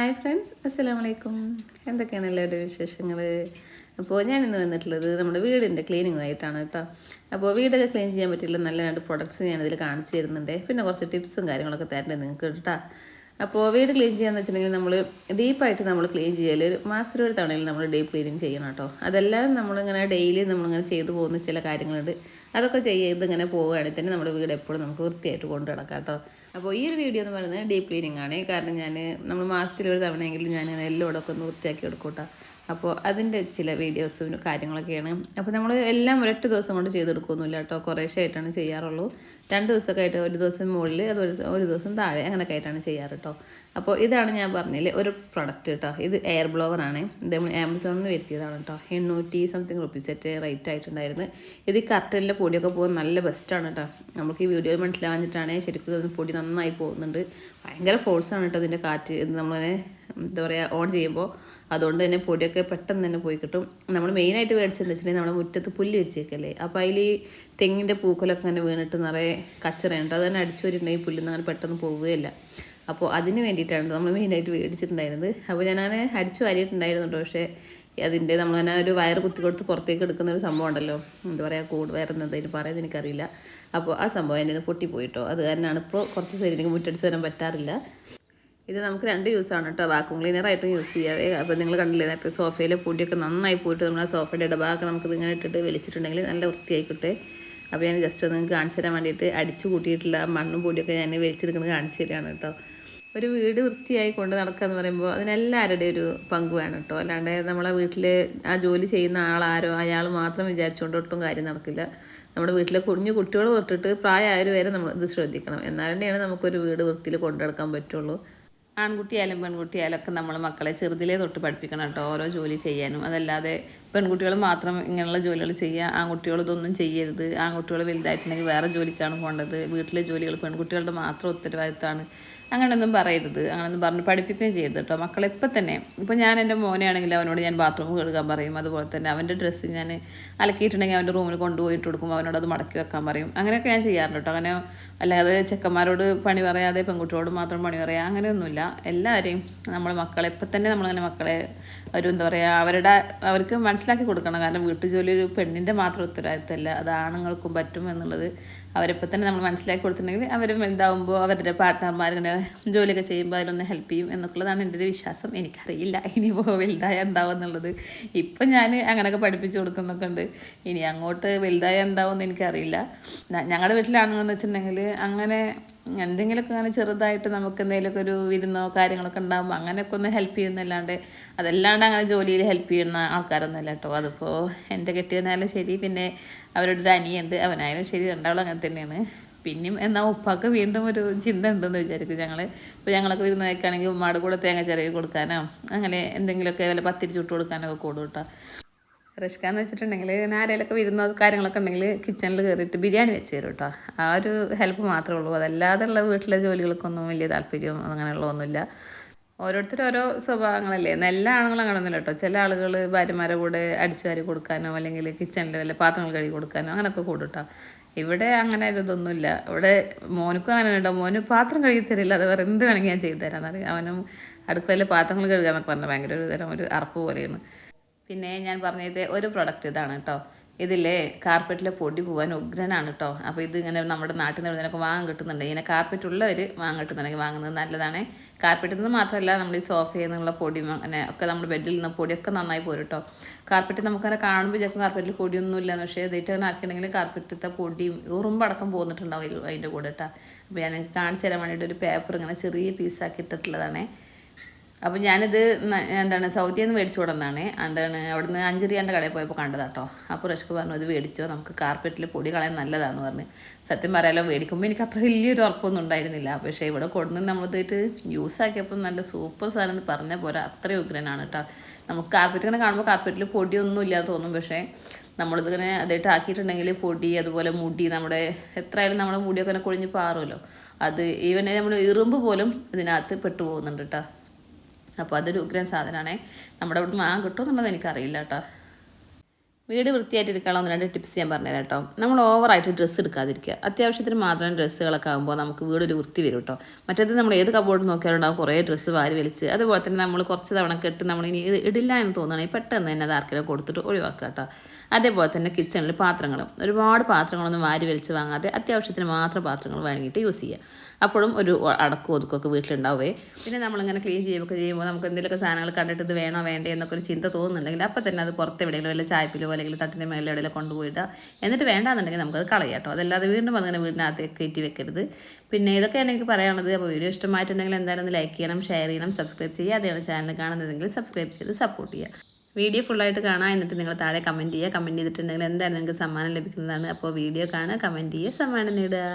Hi friends, അസ്സലാമു അലൈക്കും. എന്തൊക്കെയാണ് എല്ലാവരുടെ വിശേഷങ്ങൾ? അപ്പോൾ ഞാനിന്ന് വന്നിട്ടുള്ളത് നമ്മുടെ വീടിൻ്റെ ക്ലീനിങ്ങുമായിട്ടാണ് കേട്ടോ. അപ്പോൾ വീടൊക്കെ ക്ലീൻ ചെയ്യാൻ പറ്റിയുള്ള നല്ല രണ്ട് പ്രൊഡക്ട്സ് ഞാനിതിൽ കാണിച്ചു തരുന്നുണ്ട്. പിന്നെ കുറച്ച് ടിപ്സും കാര്യങ്ങളൊക്കെ തരേണ്ടത് നിങ്ങൾക്ക് കേട്ടോ. അപ്പോൾ വീട് ക്ലീൻ ചെയ്യാന്ന് വെച്ചിട്ടുണ്ടെങ്കിൽ നമ്മൾ ഡീപ്പായിട്ട് നമ്മൾ ക്ലീൻ ചെയ്യൽ മാസത്തിൽ ഒരു തവണയിൽ നമ്മൾ ഡീപ്പ് ക്ലീനിങ് ചെയ്യണം കേട്ടോ. അതെല്ലാം നമ്മളിങ്ങനെ ഡെയിലി നമ്മളിങ്ങനെ ചെയ്തു പോകുന്ന ചില കാര്യങ്ങളുണ്ട്. അതൊക്കെ ചെയ്ത് ഇങ്ങനെ പോവുകയാണെങ്കിൽ തന്നെ നമ്മുടെ വീട് എപ്പോഴും നമുക്ക് വൃത്തിയായിട്ട് കൊണ്ടു നടക്കാം കേട്ടോ. അപ്പോൾ ഈ ഒരു വീഡിയോ എന്ന് പറയുന്നത് ഡീപ്പ് ക്ലീനിങ് ആണ്. കാരണം നമ്മൾ മാസത്തിൽ ഒരു തവണയെങ്കിലും ഞാൻ എല്ലായിടമൊക്കെ ഒന്ന് വൃത്തിയാക്കി എടുക്കും കേട്ടോ. അപ്പോൾ അതിൻ്റെ ചില വീഡിയോസും കാര്യങ്ങളൊക്കെയാണ്. അപ്പോൾ നമ്മൾ എല്ലാം ഒരൊറ്റ ദിവസം കൊണ്ട് ചെയ്തെടുക്കുകയൊന്നുമില്ല കേട്ടോ. കുറേശ്ശെ ആയിട്ടാണ് ചെയ്യാറുള്ളൂ. 2 ദിവസമൊക്കെ ആയിട്ട്, ഒരു ദിവസം മുകളിൽ അത് ഒരു ദിവസം താഴെ അങ്ങനെയൊക്കെ ആയിട്ടാണ് ചെയ്യാറ് കേട്ടോ. അപ്പോൾ ഇതാണ് ഞാൻ പറഞ്ഞില്ലേ ഒരു പ്രൊഡക്റ്റ് കേട്ടോ. ഇത് എയർ ബ്ലോവറാണ്. ഇത് ആമസോണിൽ നിന്ന് വരുത്തിയതാണ് കേട്ടോ. 800 സംതിങ് റുപ്പീസൊക്കെ റേറ്റ് ആയിട്ടുണ്ടായിരുന്നു. ഇത് ഈ കർട്ടനിലെ പൊടിയൊക്കെ പോകാൻ നല്ല ബെസ്റ്റാണ് കേട്ടോ. നമുക്ക് ഈ വീഡിയോ മനസ്സിലാവാഞ്ഞിട്ടാണ് ശരിക്കും പൊടി നന്നായി പോകുന്നുണ്ട്. ഭയങ്കര ഫോഴ്സാണ് കേട്ടോ ഇതിൻ്റെ കാറ്റ്. ഇത് നമ്മളിങ്ങനെ എന്താ പറയുക ഓൺ ചെയ്യുമ്പോൾ അതുകൊണ്ട് തന്നെ പൊടിയൊക്കെ പെട്ടെന്ന് തന്നെ പോയി കിട്ടും. നമ്മൾ മെയിനായിട്ട് മേടിച്ചെന്ന് വെച്ചിട്ടുണ്ടെങ്കിൽ നമ്മുടെ മുറ്റത്ത് പുല്ല് വിരിച്ചേക്കല്ലേ. അപ്പോൾ അതിൽ തെങ്ങിൻ്റെ പൂക്കളൊക്കെ അങ്ങനെ വീണിട്ട് നിറയെ കച്ചറയുണ്ട്. അത് തന്നെ അടിച്ചു വരുന്നുണ്ടെങ്കിൽ പുല്ലിന്ന് അങ്ങനെ പെട്ടെന്ന് പോവുകയില്ല. അപ്പോൾ അതിന് വേണ്ടിയിട്ടാണ് നമ്മൾ മെയിനായിട്ട് മേടിച്ചിട്ടുണ്ടായിരുന്നത്. അപ്പോൾ ഞാനങ്ങനെ അടിച്ചു വാരിയിട്ടുണ്ടായിരുന്നുണ്ടോ. പക്ഷേ അതിൻ്റെ നമ്മളങ്ങനെ ഒരു വയർ കുത്തി കൊടുത്ത് പുറത്തേക്ക് എടുക്കുന്ന ഒരു സംഭവം ഉണ്ടല്ലോ, എന്താ പറയുക, കൂട് വയറെന്നതിന് പറയുന്നത് എനിക്കറിയില്ല. അപ്പോൾ ആ സംഭവം എൻ്റെ പൊട്ടിപ്പോയിട്ടോ. അത് കാരണമാണ് ഇപ്പോൾ കുറച്ച് സൈഡ് എനിക്ക് മുറ്റടിച്ച് വരാൻ പറ്റാറില്ല. ഇത് നമുക്ക് 2 യൂസാണ് കേട്ടോ. വാക്യൂം ക്ലീനറായിട്ടും യൂസ് ചെയ്യാവേ. അപ്പോൾ നിങ്ങൾ കണ്ടില്ലേ, നേരത്തെ സോഫയിലെ പൊടിയൊക്കെ നന്നായി പോയിട്ട് നമ്മൾ ആ സോഫയുടെ ഇടഭാഗമൊക്കെ നമുക്കിത് ഇങ്ങനെ ഇട്ടിട്ട് വലിച്ചിട്ടുണ്ടെങ്കിൽ നല്ല വൃത്തിയായിക്കോട്ടെ. അപ്പോൾ ഞാൻ ജസ്റ്റ് ഒന്ന് നിങ്ങൾക്ക് കാണിച്ചു തരാൻ വേണ്ടിയിട്ട് അടിച്ചു കൂട്ടിയിട്ടുള്ള മണ്ണും പൊടിയൊക്കെ ഞാൻ വലിച്ചെടുക്കുന്നത് കാണിച്ചു തരികയാണ് കേട്ടോ. ഒരു വീട് വൃത്തിയായി കൊണ്ട് നടക്കുക എന്ന് പറയുമ്പോൾ അതിനെല്ലാവരുടെയും ഒരു പങ്ക് വേണം കേട്ടോ. അല്ലാണ്ട് നമ്മളെ വീട്ടിൽ ആ ജോലി ചെയ്യുന്ന ആളാരോ അയാൾ മാത്രം വിചാരിച്ചുകൊണ്ട് ഒട്ടും കാര്യം നടക്കില്ല. നമ്മുടെ വീട്ടിലെ കുഞ്ഞു കുട്ടികൾ തൊട്ടിട്ട് പ്രായമായവർ വരെ നമ്മൾ ഇത് ശ്രദ്ധിക്കണം. എന്നാൽ തന്നെയാണ് നമുക്കൊരു വീട് വൃത്തിയിൽ കൊണ്ടു നടക്കാൻ പറ്റുള്ളൂ. ആൺകുട്ടിയായാലും പെൺകുട്ടിയായാലും ഒക്കെ നമ്മൾ മക്കളെ ചെറുതിലേ തൊട്ട് പഠിപ്പിക്കണം കേട്ടോ, ഓരോ ജോലി ചെയ്യാനും. അതല്ലാതെ പെൺകുട്ടികൾ മാത്രം ഇങ്ങനെയുള്ള ജോലികൾ ചെയ്യുക, ആൺകുട്ടികൾ ഇതൊന്നും ചെയ്യരുത്, ആൺകുട്ടികൾ വലുതായിട്ടുണ്ടെങ്കിൽ വേറെ ജോലിക്കാണ് പോകേണ്ടത്, വീട്ടിലെ ജോലികൾ പെൺകുട്ടികളുടെ മാത്രം ഉത്തരവാദിത്തമാണ്, അങ്ങനെയൊന്നും പറയരുത്. അങ്ങനെയൊന്നും പറഞ്ഞ് പഠിപ്പിക്കുകയും ചെയ്യരുത് കേട്ടോ. മക്കളെ ഇപ്പം തന്നെ, ഇപ്പം ഞാൻ എൻ്റെ മോനെ ആണെങ്കിൽ അവനോട് ഞാൻ ബാത്റൂം കഴുകാൻ പറയും. അതുപോലെ തന്നെ അവൻ്റെ ഡ്രസ്സ് ഞാൻ അലക്കിയിട്ടുണ്ടെങ്കിൽ അവൻ്റെ റൂമിൽ കൊണ്ടുപോയിട്ട് കൊടുക്കുമ്പോൾ അവനോട് അത് മടക്കി വെക്കാൻ പറയും. അങ്ങനെയൊക്കെ ഞാൻ ചെയ്യാറുണ്ട് കേട്ടോ. അങ്ങനെ അല്ലാതെ ചെക്കന്മാരോട് പണി പറയാതെ പെൺകുട്ടികളോട് മാത്രം പണി പറയുക അങ്ങനെയൊന്നുമില്ല. എല്ലാവരെയും നമ്മൾ മക്കളെ ഇപ്പം തന്നെ നമ്മളിങ്ങനെ മക്കളെ ഒരു എന്താ പറയുക അവർക്ക് മനസ്സിലാക്കി കൊടുക്കണം. കാരണം വീട്ടു ജോലി ഒരു പെണ്ണിൻ്റെ മാത്രം ഉത്തരവാദിത്തമല്ല, അത് ആണുങ്ങൾക്കും പറ്റും എന്നുള്ളത് അവരിപ്പോൾ തന്നെ നമ്മൾ മനസ്സിലാക്കി കൊടുത്തിട്ടുണ്ടെങ്കിൽ അവർ വലുതാവുമ്പോൾ അവരുടെ പാർട്ട്ണർമാർ ഇങ്ങനെ ജോലിയൊക്കെ ചെയ്യുമ്പോൾ അതിലൊന്ന് ഹെൽപ്പ് ചെയ്യും എന്നൊക്കെയുള്ളതാണ് എൻ്റെ ഒരു വിശ്വാസം. എനിക്കറിയില്ല ഇനിയിപ്പോൾ വലുതായ എന്താവും എന്നുള്ളത്. ഇപ്പം ഞാൻ അങ്ങനെയൊക്കെ പഠിപ്പിച്ച് കൊടുക്കുന്നൊക്കെ ഉണ്ട്. ഇനി അങ്ങോട്ട് വലുതായ എന്താവുമെന്ന് എനിക്കറിയില്ല. ഞങ്ങളുടെ വീട്ടിലാണെന്ന് വെച്ചിട്ടുണ്ടെങ്കിൽ അങ്ങനെ എന്തെങ്കിലുമൊക്കെ അങ്ങനെ ചെറുതായിട്ട് നമുക്ക് എന്തെങ്കിലുമൊക്കെ ഒരു വിരുന്നോ കാര്യങ്ങളൊക്കെ ഉണ്ടാകുമ്പോൾ അങ്ങനെയൊക്കെ ഒന്ന് ഹെൽപ്പ് ചെയ്യുന്നല്ലാണ്ട് അതല്ലാണ്ട് അങ്ങനെ ജോലിയിൽ ഹെൽപ്പ് ചെയ്യുന്ന ആൾക്കാരൊന്നുമല്ല കേട്ടോ. അതിപ്പോൾ എൻ്റെ കെട്ടിയവനായാലും ശരി, പിന്നെ അവരുടെ ഒരു അനിയുണ്ട്, അവനായാലും ശരി, രണ്ടാളും അങ്ങനെ തന്നെയാണ്. പിന്നെയും എന്നാൽ ഉപ്പാക്ക് വീണ്ടും ഒരു ചിന്ത ഉണ്ടെന്ന് വിചാരിക്കും. ഇപ്പോൾ ഞങ്ങളൊക്കെ വിരുന്ന് വയ്ക്കുകയാണെങ്കിൽ ഉമ്മാട് കൂടെ തേങ്ങ ചിരകി കൊടുക്കാനോ അങ്ങനെ എന്തെങ്കിലുമൊക്കെ വല്ല പത്തിരി ചുട്ട് കൊടുക്കാനൊക്കെ കൂടും കേട്ടോ. റഷ്കാന്ന് വെച്ചിട്ടുണ്ടെങ്കിൽ ആരെങ്കിലുമൊക്കെ വരുന്ന കാര്യങ്ങളൊക്കെ ഉണ്ടെങ്കിൽ കിച്ചണിൽ കയറിയിട്ട് ബിരിയാണി വെച്ച് തരും കേട്ടോ. ആ ഒരു ഹെൽപ്പ് മാത്രമേ ഉള്ളൂ. അതല്ലാതെയുള്ള വീട്ടിലെ ജോലികൾക്കൊന്നും വലിയ താല്പര്യം അങ്ങനെയുള്ളതൊന്നുമില്ല. ഓരോരുത്തരും ഓരോ സ്വഭാവങ്ങളല്ലേ. എല്ലാ ആണുങ്ങളും അങ്ങനെയൊന്നുമില്ല കേട്ടോ. ചില ആളുകൾ ഭാര്യമാരെ കൂടെ അടിച്ചു വാരി കൊടുക്കാനോ അല്ലെങ്കിൽ കിച്ചണിൽ വല്ല പാത്രങ്ങൾ കഴുകി കൊടുക്കാനോ അങ്ങനെയൊക്കെ കൂടും കേട്ടോ. ഇവിടെ അങ്ങനെ ഒരു ഇതൊന്നുമില്ല. ഇവിടെ മോനുക്കും അങ്ങനെ ഉണ്ടോ, മോന് പാത്രം കഴുകി തരില്ല, അത് വേറെ എന്ത് വേണമെങ്കിൽ ഞാൻ ചെയ്തു തരാമെന്ന് പറയും. അവനും അടുക്കളയിൽ പാത്രങ്ങൾ കഴുകാന്നൊക്കെ പറഞ്ഞാൽ ഭയങ്കര ഒരു തരം ഒരു അറപ്പ് പോലെയാണ്. പിന്നെ ഞാൻ പറഞ്ഞത് ഒരു പ്രൊഡക്റ്റ് ഇതാണ് കേട്ടോ. ഇതിലെ കാർപ്പറ്റിലെ പൊടി പോകാൻ ഉഗ്രനാണ് കേട്ടോ. അപ്പോൾ ഇത് ഇങ്ങനെ നമ്മുടെ നാട്ടിൽ നിന്ന് എവിടെയൊക്കെ വാങ്ങാൻ കിട്ടുന്നുണ്ട്. ഇങ്ങനെ കാർപ്പറ്റ് ഉള്ളവർ വാങ്ങാൻ കിട്ടുന്നുണ്ടെങ്കിൽ വാങ്ങുന്നത് നല്ലതാണ്. കാർപ്പറ്റിൽ നിന്ന് മാത്രമല്ല, നമ്മൾ ഈ സോഫയിൽ നിന്നുള്ള പൊടിയും അങ്ങനെ ഒക്കെ നമ്മുടെ ബെഡിൽ നിന്ന് പൊടിയൊക്കെ നന്നായി പോരും കേട്ടോ. കാർപ്പറ്റ് നമുക്കങ്ങനെ കാണുമ്പോൾ ചിലപ്പോൾ കാർപ്പറ്റിൽ പൊടിയൊന്നും ഇല്ല, പക്ഷേ ഇതായിട്ട് അങ്ങനെ ആക്കിയിട്ടുണ്ടെങ്കിൽ കാർപ്പറ്റത്തെ പൊടിയും ഉറുമ്പടക്കം പോന്നിട്ടുണ്ടാവും അതിൻ്റെ കൂടെ കേട്ടോ. അപ്പോൾ ഞാൻ കാണിച്ചു തരാൻ വേണ്ടിയിട്ട് ഒരു പേപ്പർ ഇങ്ങനെ ചെറിയ പീസാക്കി ഇട്ടിട്ടുള്ളതാണ്. അപ്പോൾ ഞാനിത് സൗദിയിൽ നിന്ന് മേടിച്ചു കൊടുന്നതാണ്. അവിടുന്ന് അഞ്ചരിയാൻ്റെ കടയിൽ പോയപ്പോൾ കണ്ടതാട്ടോ. അപ്പോൾ റഷ്ക്ക് പറഞ്ഞു, ഇത് മേടിച്ചോ, നമുക്ക് കാർപ്പറ്റിൽ പൊടി കളയാൻ നല്ലതാണെന്ന് പറഞ്ഞ്. സത്യം പറയാലോ, മേടിക്കുമ്പോൾ എനിക്ക് അത്ര വലിയൊരു ഉറപ്പൊന്നും ഉണ്ടായിരുന്നില്ല. പക്ഷേ ഇവിടെ കൊടുന്ന് നമ്മളിതായിട്ട് യൂസ് ആക്കിയപ്പോൾ നല്ല സൂപ്പർ സാധനം എന്ന് പറഞ്ഞ പോലെ അത്രയും ഉഗ്രനാണ് കേട്ടോ. നമുക്ക് കാർപ്പറ്റ് ഇങ്ങനെ കാണുമ്പോൾ കാർപ്പറ്റിൽ പൊടിയൊന്നും ഇല്ലാതെ തോന്നും. പക്ഷേ നമ്മളിതിങ്ങനെ അതായിട്ട് ആക്കിയിട്ടുണ്ടെങ്കിൽ പൊടി, അതുപോലെ മുടി, നമ്മുടെ എത്രയായാലും നമ്മുടെ മുടിയൊക്കെ ഇങ്ങനെ കൊഴിഞ്ഞ് പാറുമല്ലോ, അത് ഈവൻ നമ്മൾ ഇറുമ്പ് പോലും ഇതിനകത്ത് പെട്ടു പോകുന്നുണ്ട് കേട്ടോ. അപ്പോൾ അതൊരു ഉഗ്രൻ സാധനമാണേ. നമ്മുടെ അവിടെ വാങ്ങാൻ കിട്ടുമോ എന്നുള്ളത് എനിക്കറിയില്ല കേട്ടോ. വീട് വൃത്തിയായിട്ടിരിക്കാനുള്ള 1-2 ടിപ്സ് ഞാൻ പറഞ്ഞുതരാം കേട്ടോ. നമ്മൾ ഓവറായിട്ട് ഡ്രസ്സ് എടുക്കാതിരിക്കുക. അത്യാവശ്യത്തിന് മാത്രം ഡ്രസ്സുകളൊക്കെ ആകുമ്പോൾ നമുക്ക് വീടൊരു വൃത്തി വരും കേട്ടോ. മറ്റേത് നമ്മൾ ഏത് കബോർഡ് നോക്കിയാലും ഉണ്ടാവും കുറേ ഡ്രസ്സ് വാരി വലിച്ച്. അതുപോലെ തന്നെ നമ്മൾ കുറച്ച് തവണ കെട്ട് നമ്മൾ ഇനി ഇത് ഇടില്ല എന്ന് തോന്നുകയാണെങ്കിൽ പെട്ടെന്ന് തന്നെ അത് ആർക്കെങ്കിലും കൊടുത്തിട്ട് ഒഴിവാക്കുക കേട്ടോ. അതേപോലെ തന്നെ കിച്ചണിൽ പാത്രങ്ങളും ഒരുപാട് പാത്രങ്ങളൊന്നും വാരി വലിച്ച് വാങ്ങാതെ അത്യാവശ്യത്തിന് മാത്രം പാത്രങ്ങൾ വാങ്ങിയിട്ട് യൂസ് ചെയ്യുക. അപ്പോഴും ഒരു അടക്കും ഒതുക്കമൊക്കെ വീട്ടിലുണ്ടാവുകയെ. പിന്നെ നമ്മളിങ്ങനെ ക്ലീൻ ചെയ്യുമ്പോൾ നമുക്ക് എന്തെങ്കിലുമൊക്കെ സാധനങ്ങൾ കണ്ടിട്ട് ഇത് വേണോ വേണ്ടേ എന്നൊക്കെ ഒരു ചിന്ത തോന്നുന്നുണ്ടെങ്കിൽ അപ്പോൾ തന്നെ അത് പുറത്ത് എവിടെയെങ്കിലും വല്ല ചായപ്പിലോ അല്ലെങ്കിൽ തട്ടിൻ്റെ മേലെ എവിടെയെങ്കിലും കൊണ്ടുപോയിടുക. എന്നിട്ട് വേണ്ടാന്നുണ്ടെങ്കിൽ നമുക്കത് കളയാം കേട്ടോ. അതല്ലാതെ വീണ്ടും അങ്ങനെ വീടിനകത്തേക്ക് കയറ്റി വെക്കരുത്. പിന്നെ ഇതൊക്കെയാണ് എനിക്ക് പറയാനുള്ളത്. അപ്പോൾ വീഡിയോ ഇഷ്ടമായിട്ടുണ്ടെങ്കിൽ എന്തായാലും ഒന്ന് ലൈക്ക് ചെയ്യണം, ഷെയർ ചെയ്യണം, സബ്സ്ക്രൈബ് ചെയ്യുക. അതേപോലെ ചാനൽ കാണുന്നതെങ്കിൽ സബ്സ്ക്രൈബ് ചെയ്ത് സപ്പോർട്ട് ചെയ്യുക. വീഡിയോ ഫുള്ളായിട്ട് കാണാം. എന്നിട്ട് നിങ്ങൾ താഴെ കമൻറ്റ് ചെയ്യുക. കമൻറ്റ് ചെയ്തിട്ടുണ്ടെങ്കിൽ എന്തായാലും നിങ്ങൾക്ക് സമ്മാനം ലഭിക്കുന്നതാണ്. അപ്പോൾ വീഡിയോ കാണുക, കമൻറ്റ് ചെയ്യുക, സമ്മാനം നേടുക.